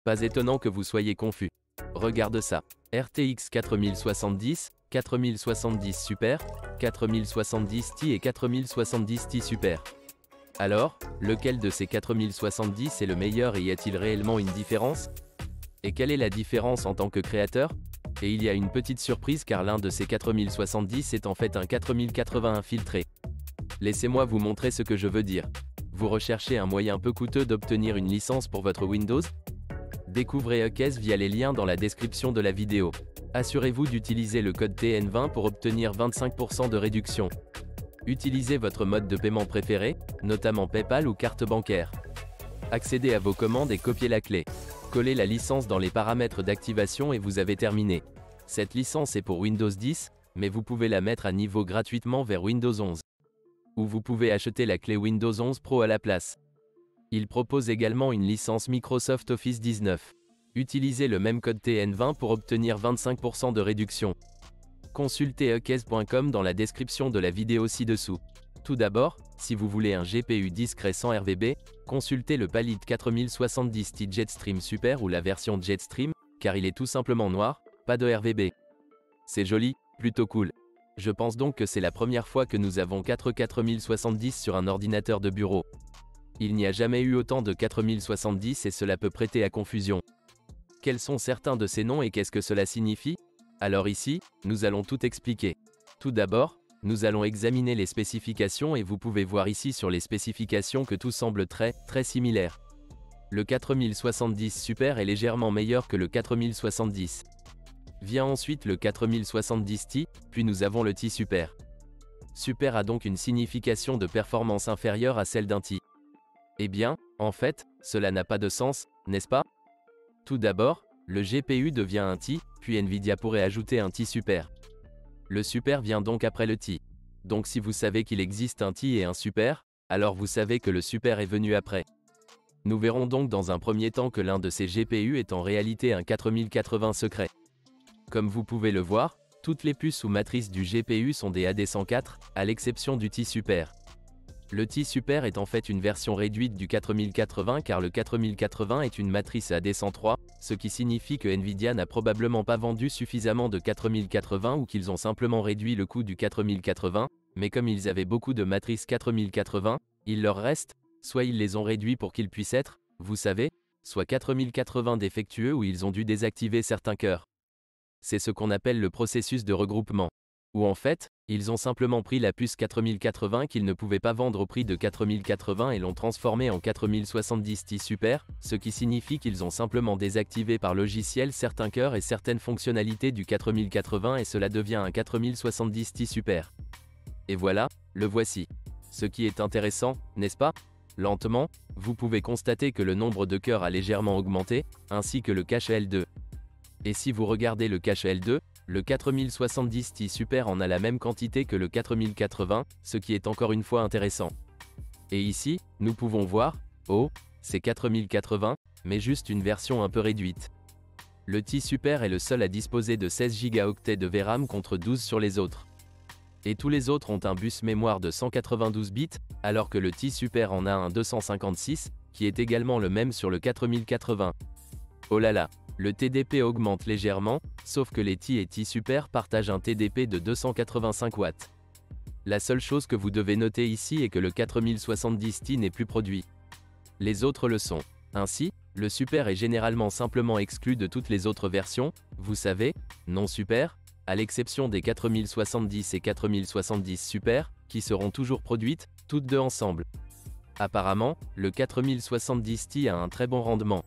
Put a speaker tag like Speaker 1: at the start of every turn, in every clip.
Speaker 1: Pas étonnant que vous soyez confus. Regarde ça. RTX 4070, 4070 Super, 4070 Ti et 4070 Ti Super. Alors, lequel de ces 4070 est le meilleur et y a-t-il réellement une différence? Et quelle est la différence en tant que créateur? Et il y a une petite surprise car l'un de ces 4070 est en fait un 4080 infiltré. Laissez-moi vous montrer ce que je veux dire. Vous recherchez un moyen peu coûteux d'obtenir une licence pour votre Windows? Découvrez Ucase via les liens dans la description de la vidéo. Assurez-vous d'utiliser le code TN20 pour obtenir 25% de réduction. Utilisez votre mode de paiement préféré, notamment PayPal ou carte bancaire. Accédez à vos commandes et copiez la clé. Collez la licence dans les paramètres d'activation et vous avez terminé. Cette licence est pour Windows 10, mais vous pouvez la mettre à niveau gratuitement vers Windows 11. Ou vous pouvez acheter la clé Windows 11 Pro à la place. Il propose également une licence Microsoft Office 19. Utilisez le même code TN20 pour obtenir 25% de réduction. Consultez ucase.com dans la description de la vidéo ci-dessous. Tout d'abord, si vous voulez un GPU discret sans RVB, consultez le Palette 4070 Ti Jetstream Super ou la version Jetstream, car il est tout simplement noir, pas de RVB. C'est joli, plutôt cool. Je pense donc que c'est la première fois que nous avons 4 4070 sur un ordinateur de bureau. Il n'y a jamais eu autant de 4070 et cela peut prêter à confusion. Quels sont certains de ces noms et qu'est-ce que cela signifie? Alors ici, nous allons tout expliquer. Tout d'abord, nous allons examiner les spécifications et vous pouvez voir ici sur les spécifications que tout semble très similaire. Le 4070 Super est légèrement meilleur que le 4070. Vient ensuite le 4070 Ti, puis nous avons le Ti Super. Super a donc une signification de performance inférieure à celle d'un Ti. Eh bien, en fait, cela n'a pas de sens, n'est-ce pas? Tout d'abord, le GPU devient un Ti, puis Nvidia pourrait ajouter un Ti Super. Le Super vient donc après le Ti. Donc si vous savez qu'il existe un Ti et un Super, alors vous savez que le Super est venu après. Nous verrons donc dans un premier temps que l'un de ces GPU est en réalité un 4080 secret. Comme vous pouvez le voir, toutes les puces ou matrices du GPU sont des AD104, à l'exception du Ti Super. Le Ti Super est en fait une version réduite du 4080 car le 4080 est une matrice AD103, ce qui signifie que Nvidia n'a probablement pas vendu suffisamment de 4080 ou qu'ils ont simplement réduit le coût du 4080, mais comme ils avaient beaucoup de matrices 4080, il leur reste, soit ils les ont réduits pour qu'ils puissent être, vous savez, soit 4080 défectueux ou ils ont dû désactiver certains cœurs. C'est ce qu'on appelle le processus de regroupement. Ou en fait, ils ont simplement pris la puce 4080 qu'ils ne pouvaient pas vendre au prix de 4080 et l'ont transformée en 4070 Ti Super, ce qui signifie qu'ils ont simplement désactivé par logiciel certains cœurs et certaines fonctionnalités du 4080 et cela devient un 4070 Ti Super. Et voilà, le voici. Ce qui est intéressant, n'est-ce pas? Lentement, vous pouvez constater que le nombre de cœurs a légèrement augmenté, ainsi que le cache L2. Et si vous regardez le cache L2, le 4070 Ti Super en a la même quantité que le 4080, ce qui est encore une fois intéressant. Et ici, nous pouvons voir, oh, c'est 4080, mais juste une version un peu réduite. Le Ti Super est le seul à disposer de 16 Go de VRAM contre 12 sur les autres. Et tous les autres ont un bus mémoire de 192 bits, alors que le Ti Super en a un 256, qui est également le même sur le 4080. Oh là là! Le TDP augmente légèrement, sauf que les Ti et Ti Super partagent un TDP de 285 watts. La seule chose que vous devez noter ici est que le 4070 Ti n'est plus produit. Les autres le sont. Ainsi, le Super est généralement simplement exclu de toutes les autres versions, vous savez, non Super, à l'exception des 4070 et 4070 Super, qui seront toujours produites, toutes deux ensemble. Apparemment, le 4070 Ti a un très bon rendement.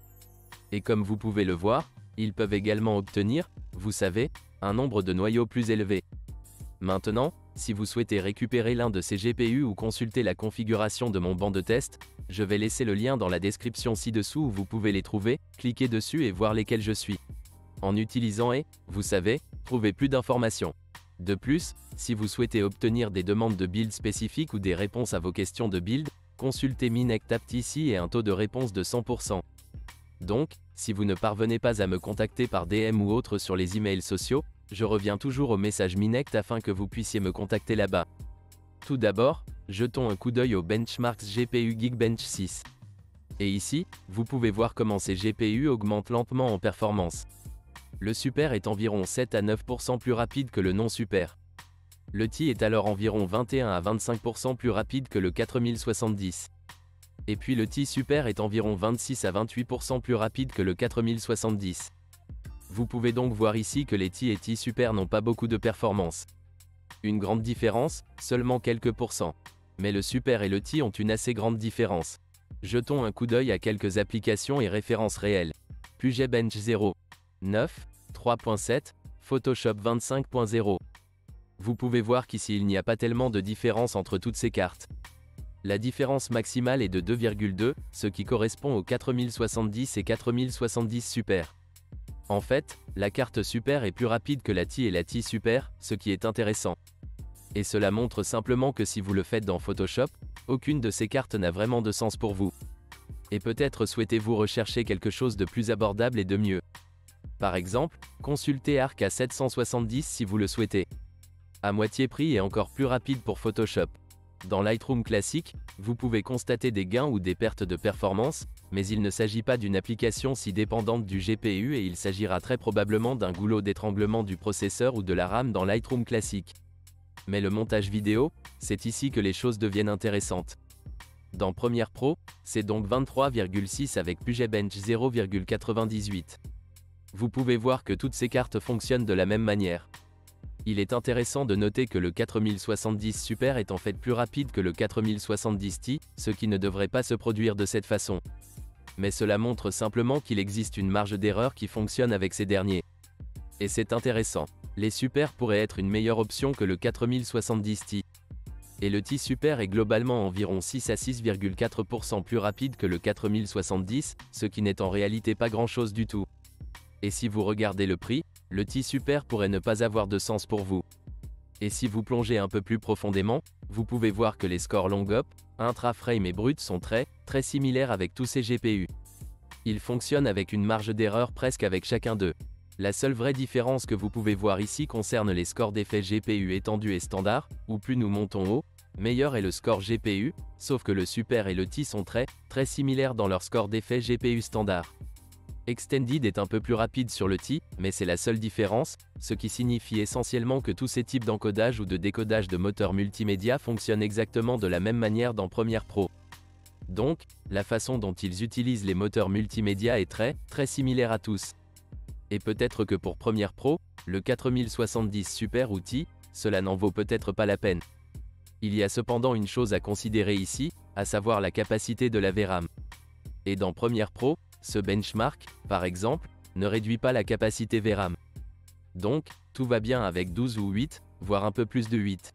Speaker 1: Et comme vous pouvez le voir, ils peuvent également obtenir, vous savez, un nombre de noyaux plus élevé. Maintenant, si vous souhaitez récupérer l'un de ces GPU ou consulter la configuration de mon banc de test, je vais laisser le lien dans la description ci-dessous où vous pouvez les trouver, cliquez dessus et voir lesquels je suis. En utilisant et, vous savez, trouvez plus d'informations. De plus, si vous souhaitez obtenir des demandes de build spécifiques ou des réponses à vos questions de build, consultez Minectapt ici et un taux de réponse de 100%. Donc, si vous ne parvenez pas à me contacter par DM ou autre sur les emails sociaux, je reviens toujours au message Minect afin que vous puissiez me contacter là-bas. Tout d'abord, jetons un coup d'œil aux benchmarks GPU Geekbench 6. Et ici, vous pouvez voir comment ces GPU augmentent lentement en performance. Le Super est environ 7 à 9% plus rapide que le non-Super. Le Ti est alors environ 21 à 25% plus rapide que le 4070. Et puis le Ti Super est environ 26 à 28% plus rapide que le 4070. Vous pouvez donc voir ici que les Ti et Ti Super n'ont pas beaucoup de performance. Une grande différence, seulement quelques pourcents. Mais le Super et le Ti ont une assez grande différence. Jetons un coup d'œil à quelques applications et références réelles. Puget Bench 0, 9, 3.7, Photoshop 25.0. Vous pouvez voir qu'ici il n'y a pas tellement de différence entre toutes ces cartes. La différence maximale est de 2,2, ce qui correspond aux 4070 et 4070 Super. En fait, la carte Super est plus rapide que la Ti et la Ti Super, ce qui est intéressant. Et cela montre simplement que si vous le faites dans Photoshop, aucune de ces cartes n'a vraiment de sens pour vous. Et peut-être souhaitez-vous rechercher quelque chose de plus abordable et de mieux. Par exemple, consultez Arc A770 si vous le souhaitez. À moitié prix et encore plus rapide pour Photoshop. Dans Lightroom classique, vous pouvez constater des gains ou des pertes de performance, mais il ne s'agit pas d'une application si dépendante du GPU et il s'agira très probablement d'un goulot d'étranglement du processeur ou de la RAM dans Lightroom classique. Mais le montage vidéo, c'est ici que les choses deviennent intéressantes. Dans Premiere Pro, c'est donc 23,6 avec Puget Bench 0,98. Vous pouvez voir que toutes ces cartes fonctionnent de la même manière. Il est intéressant de noter que le 4070 Super est en fait plus rapide que le 4070 Ti, ce qui ne devrait pas se produire de cette façon. Mais cela montre simplement qu'il existe une marge d'erreur qui fonctionne avec ces derniers. Et c'est intéressant. Les Super pourraient être une meilleure option que le 4070 Ti. Et le Ti Super est globalement environ 6 à 6,4% plus rapide que le 4070, ce qui n'est en réalité pas grand-chose du tout. Et si vous regardez le prix, le Ti Super pourrait ne pas avoir de sens pour vous. Et si vous plongez un peu plus profondément, vous pouvez voir que les scores long-up, intra-frame et brut sont très similaires avec tous ces GPU. Ils fonctionnent avec une marge d'erreur presque avec chacun d'eux. La seule vraie différence que vous pouvez voir ici concerne les scores d'effet GPU étendus et standard, où plus nous montons haut, meilleur est le score GPU, sauf que le Super et le Ti sont très similaires dans leur score d'effet GPU standard. Extended est un peu plus rapide sur le Ti, mais c'est la seule différence, ce qui signifie essentiellement que tous ces types d'encodage ou de décodage de moteurs multimédia fonctionnent exactement de la même manière dans Premiere Pro. Donc, la façon dont ils utilisent les moteurs multimédia est très similaire à tous. Et peut-être que pour Premiere Pro, le 4070 Super ou Ti, cela n'en vaut peut-être pas la peine. Il y a cependant une chose à considérer ici, à savoir la capacité de la VRAM. Et dans Premiere Pro, ce benchmark, par exemple, ne réduit pas la capacité VRAM. Donc, tout va bien avec 12 ou 8, voire un peu plus de 8.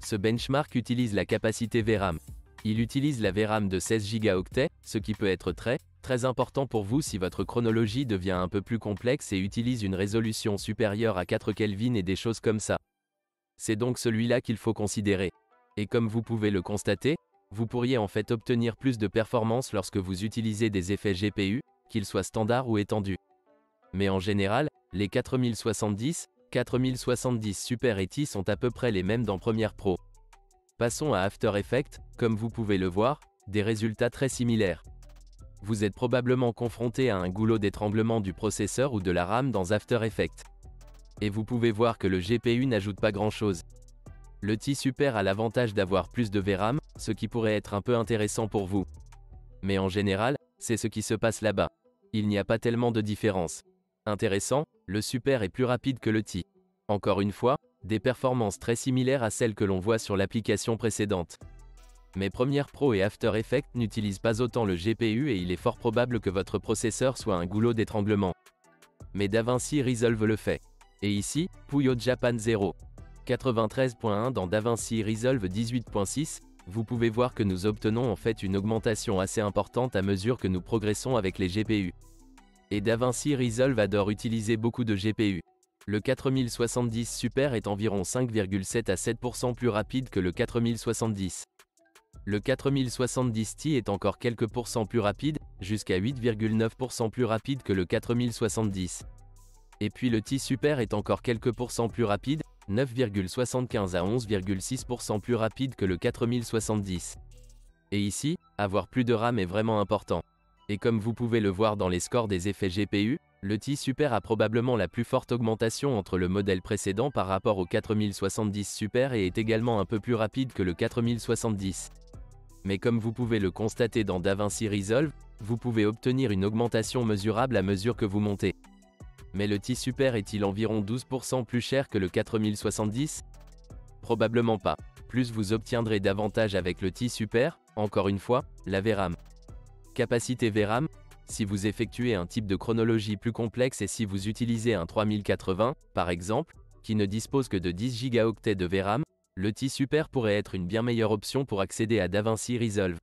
Speaker 1: Ce benchmark utilise la capacité VRAM. Il utilise la VRAM de 16 Go, ce qui peut être très important pour vous si votre chronologie devient un peu plus complexe et utilise une résolution supérieure à 4 Kelvin et des choses comme ça. C'est donc celui-là qu'il faut considérer. Et comme vous pouvez le constater, vous pourriez en fait obtenir plus de performance lorsque vous utilisez des effets GPU, qu'ils soient standards ou étendus. Mais en général, les 4070, 4070 Super et Ti sont à peu près les mêmes dans Premiere Pro. Passons à After Effects, comme vous pouvez le voir, des résultats très similaires. Vous êtes probablement confronté à un goulot d'étranglement du processeur ou de la RAM dans After Effects. Et vous pouvez voir que le GPU n'ajoute pas grand-chose. Le Ti Super a l'avantage d'avoir plus de VRAM, ce qui pourrait être un peu intéressant pour vous. Mais en général, c'est ce qui se passe là-bas. Il n'y a pas tellement de différence. Intéressant, le Super est plus rapide que le Ti. Encore une fois, des performances très similaires à celles que l'on voit sur l'application précédente. Mais Premiere Pro et After Effects n'utilisent pas autant le GPU et il est fort probable que votre processeur soit un goulot d'étranglement. Mais DaVinci Resolve le fait. Et ici, Puyo Japan 0. 93.1 dans DaVinci Resolve 18.6, vous pouvez voir que nous obtenons en fait une augmentation assez importante à mesure que nous progressons avec les GPU. Et DaVinci Resolve adore utiliser beaucoup de GPU. Le 4070 Super est environ 5,7 à 7% plus rapide que le 4070. Le 4070 Ti est encore quelques pourcents plus rapide, jusqu'à 8,9% plus rapide que le 4070. Et puis le Ti Super est encore quelques pourcents plus rapide, 9,75 à 11,6% plus rapide que le 4070. Et ici, avoir plus de RAM est vraiment important. Et comme vous pouvez le voir dans les scores des effets GPU, le Ti Super a probablement la plus forte augmentation entre le modèle précédent par rapport au 4070 Super et est également un peu plus rapide que le 4070. Mais comme vous pouvez le constater dans DaVinci Resolve, vous pouvez obtenir une augmentation mesurable à mesure que vous montez. Mais le Ti Super est-il environ 12% plus cher que le 4070? Probablement pas. Plus vous obtiendrez davantage avec le Ti Super, encore une fois, la VRAM. Capacité VRAM, si vous effectuez un type de chronologie plus complexe et si vous utilisez un 3080, par exemple, qui ne dispose que de 10 Go de VRAM, le Ti Super pourrait être une bien meilleure option pour accéder à DaVinci Resolve.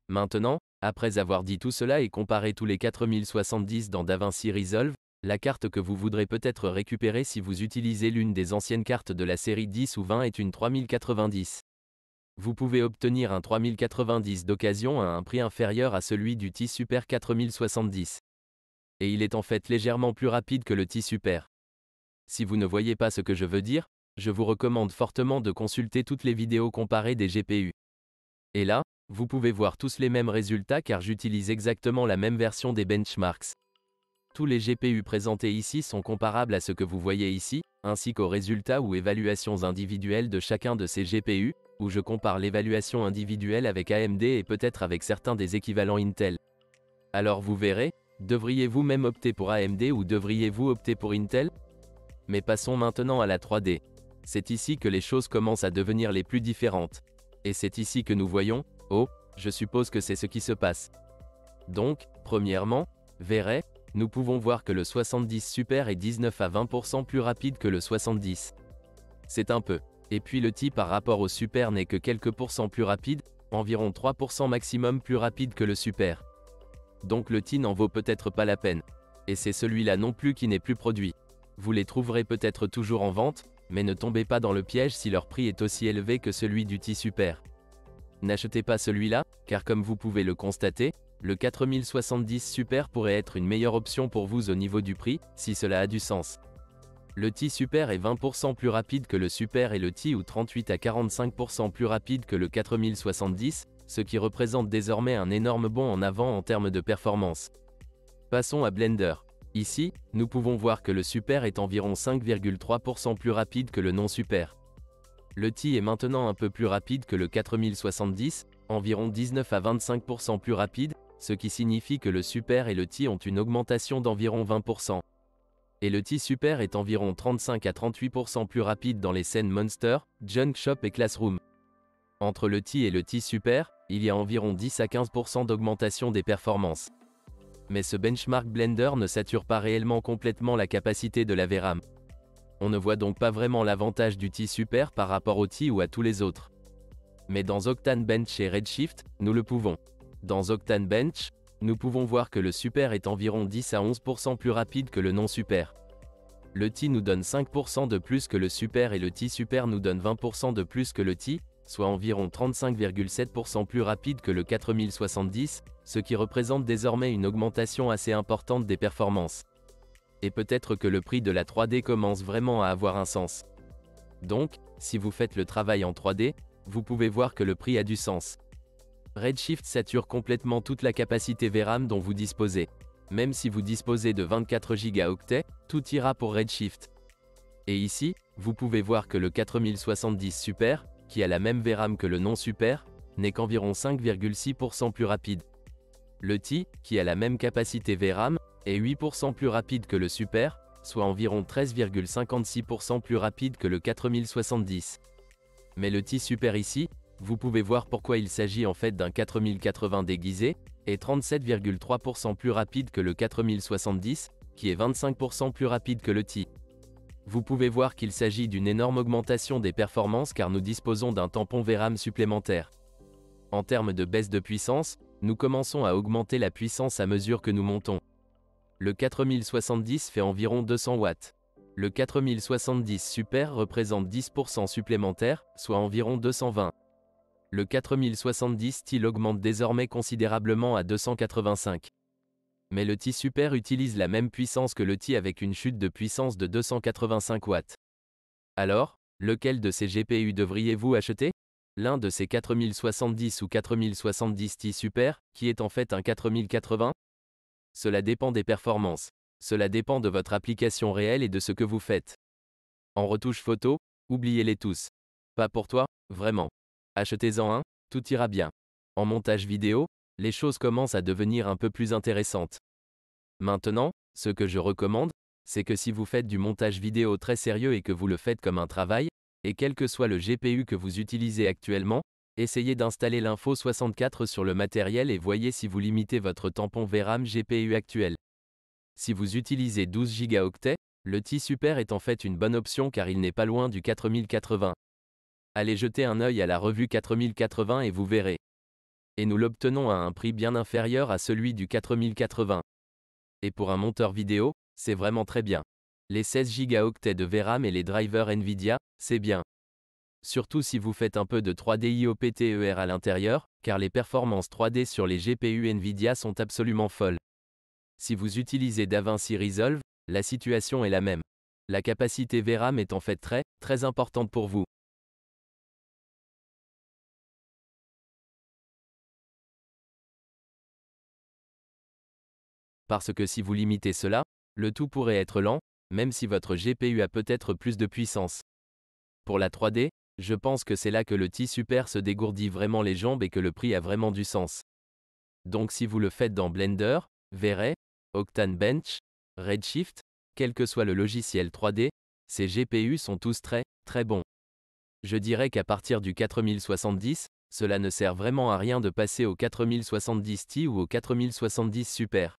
Speaker 1: Maintenant, après avoir dit tout cela et comparé tous les 4070 dans DaVinci Resolve, la carte que vous voudrez peut-être récupérer si vous utilisez l'une des anciennes cartes de la série 10 ou 20 est une 3090. Vous pouvez obtenir un 3090 d'occasion à un prix inférieur à celui du Ti Super 4070. Et il est en fait légèrement plus rapide que le Ti Super. Si vous ne voyez pas ce que je veux dire, je vous recommande fortement de consulter toutes les vidéos comparées des GPU. Et là, vous pouvez voir tous les mêmes résultats car j'utilise exactement la même version des benchmarks. Tous les GPU présentés ici sont comparables à ce que vous voyez ici, ainsi qu'aux résultats ou évaluations individuelles de chacun de ces GPU, où je compare l'évaluation individuelle avec AMD et peut-être avec certains des équivalents Intel. Alors vous verrez, devriez-vous même opter pour AMD ou devriez-vous opter pour Intel? Mais passons maintenant à la 3D. C'est ici que les choses commencent à devenir les plus différentes. Et c'est ici que nous voyons, oh, je suppose que c'est ce qui se passe. Donc, premièrement, verrez, nous pouvons voir que le 70 Super est 19 à 20% plus rapide que le 70. C'est un peu. Et puis le Ti par rapport au Super n'est que quelques pourcents plus rapide, environ 3% maximum plus rapide que le Super. Donc le Ti n'en vaut peut-être pas la peine. Et c'est celui-là non plus qui n'est plus produit. Vous les trouverez peut-être toujours en vente, mais ne tombez pas dans le piège si leur prix est aussi élevé que celui du Ti Super. N'achetez pas celui-là, car comme vous pouvez le constater, le 4070 Super pourrait être une meilleure option pour vous au niveau du prix, si cela a du sens. Le Ti Super est 20% plus rapide que le Super et le Ti ou 38 à 45% plus rapide que le 4070, ce qui représente désormais un énorme bond en avant en termes de performance. Passons à Blender. Ici, nous pouvons voir que le Super est environ 5,3% plus rapide que le non-Super. Le Ti est maintenant un peu plus rapide que le 4070, environ 19 à 25% plus rapide, ce qui signifie que le Super et le Ti ont une augmentation d'environ 20%. Et le Ti Super est environ 35 à 38% plus rapide dans les scènes Monster, Junk Shop et Classroom. Entre le Ti et le Ti Super, il y a environ 10 à 15% d'augmentation des performances. Mais ce benchmark Blender ne sature pas réellement complètement la capacité de la VRAM. On ne voit donc pas vraiment l'avantage du Ti Super par rapport au Ti ou à tous les autres. Mais dans Octane Bench et Redshift, nous le pouvons. Dans Octane Bench, nous pouvons voir que le Super est environ 10 à 11% plus rapide que le non-Super. Le Ti nous donne 5% de plus que le Super et le Ti Super nous donne 20% de plus que le Ti, soit environ 35,7% plus rapide que le 4070, ce qui représente désormais une augmentation assez importante des performances. Et peut-être que le prix de la 3D commence vraiment à avoir un sens. Donc, si vous faites le travail en 3D, vous pouvez voir que le prix a du sens. Redshift sature complètement toute la capacité VRAM dont vous disposez. Même si vous disposez de 24 Go, tout ira pour Redshift. Et ici, vous pouvez voir que le 4070 Super, qui a la même VRAM que le non-Super, n'est qu'environ 5,6% plus rapide. Le Ti, qui a la même capacité VRAM, est 8% plus rapide que le Super, soit environ 13,56% plus rapide que le 4070. Mais le Ti Super ici, vous pouvez voir pourquoi il s'agit en fait d'un 4080 déguisé, est 37,3% plus rapide que le 4070, qui est 25% plus rapide que le Ti. Vous pouvez voir qu'il s'agit d'une énorme augmentation des performances car nous disposons d'un tampon VRAM supplémentaire. En termes de baisse de puissance, nous commençons à augmenter la puissance à mesure que nous montons. Le 4070 fait environ 200 watts. Le 4070 Super représente 10% supplémentaire, soit environ 220. Le 4070 Ti augmente désormais considérablement à 285. Mais le Ti Super utilise la même puissance que le Ti avec une chute de puissance de 285 watts. Alors, lequel de ces GPU devriez-vous acheter? l'un de ces 4070 ou 4070 Ti Super, qui est en fait un 4080? Cela dépend des performances. Cela dépend de votre application réelle et de ce que vous faites. En retouche photo, oubliez-les tous. Pas pour toi, vraiment. Achetez-en un, tout ira bien. En montage vidéo, les choses commencent à devenir un peu plus intéressantes. Maintenant, ce que je recommande, c'est que si vous faites du montage vidéo très sérieux et que vous le faites comme un travail, et quel que soit le GPU que vous utilisez actuellement, essayez d'installer l'Info 64 sur le matériel et voyez si vous limitez votre tampon VRAM GPU actuel. Si vous utilisez 12 Go, le Ti Super est en fait une bonne option car il n'est pas loin du 4080. Allez jeter un œil à la revue 4080 et vous verrez. Et nous l'obtenons à un prix bien inférieur à celui du 4080. Et pour un monteur vidéo, c'est vraiment très bien. Les 16 Go de VRAM et les drivers Nvidia, c'est bien. Surtout si vous faites un peu de 3D IOPTER à l'intérieur, car les performances 3D sur les GPU Nvidia sont absolument folles. Si vous utilisez DaVinci Resolve, la situation est la même. La capacité VRAM est en fait très importante pour vous. Parce que si vous limitez cela, le tout pourrait être lent, même si votre GPU a peut-être plus de puissance. Pour la 3D, je pense que c'est là que le Ti Super se dégourdit vraiment les jambes et que le prix a vraiment du sens. Donc si vous le faites dans Blender, V-Ray, Octane Bench, Redshift, quel que soit le logiciel 3D, ces GPU sont tous très bons. Je dirais qu'à partir du 4070, cela ne sert vraiment à rien de passer au 4070 Ti ou au 4070 Super.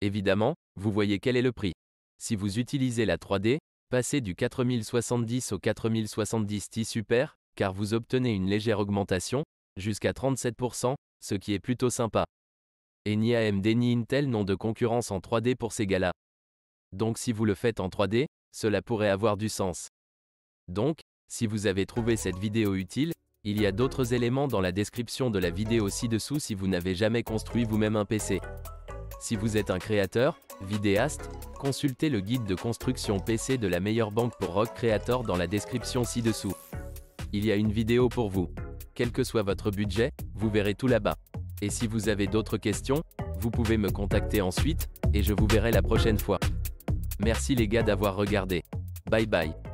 Speaker 1: Évidemment, vous voyez quel est le prix. Si vous utilisez la 3D, passez du 4070 au 4070 Ti Super, car vous obtenez une légère augmentation, jusqu'à 37%, ce qui est plutôt sympa. Et ni AMD ni Intel n'ont de concurrence en 3D pour ces gars-là. Donc si vous le faites en 3D, cela pourrait avoir du sens. Donc, si vous avez trouvé cette vidéo utile, il y a d'autres éléments dans la description de la vidéo ci-dessous si vous n'avez jamais construit vous-même un PC. Si vous êtes un créateur, vidéaste, consultez le guide de construction PC de la meilleure banque pour Rock Creator dans la description ci-dessous. Il y a une vidéo pour vous. Quel que soit votre budget, vous verrez tout là-bas. Et si vous avez d'autres questions, vous pouvez me contacter ensuite, et je vous verrai la prochaine fois. Merci les gars d'avoir regardé. Bye bye.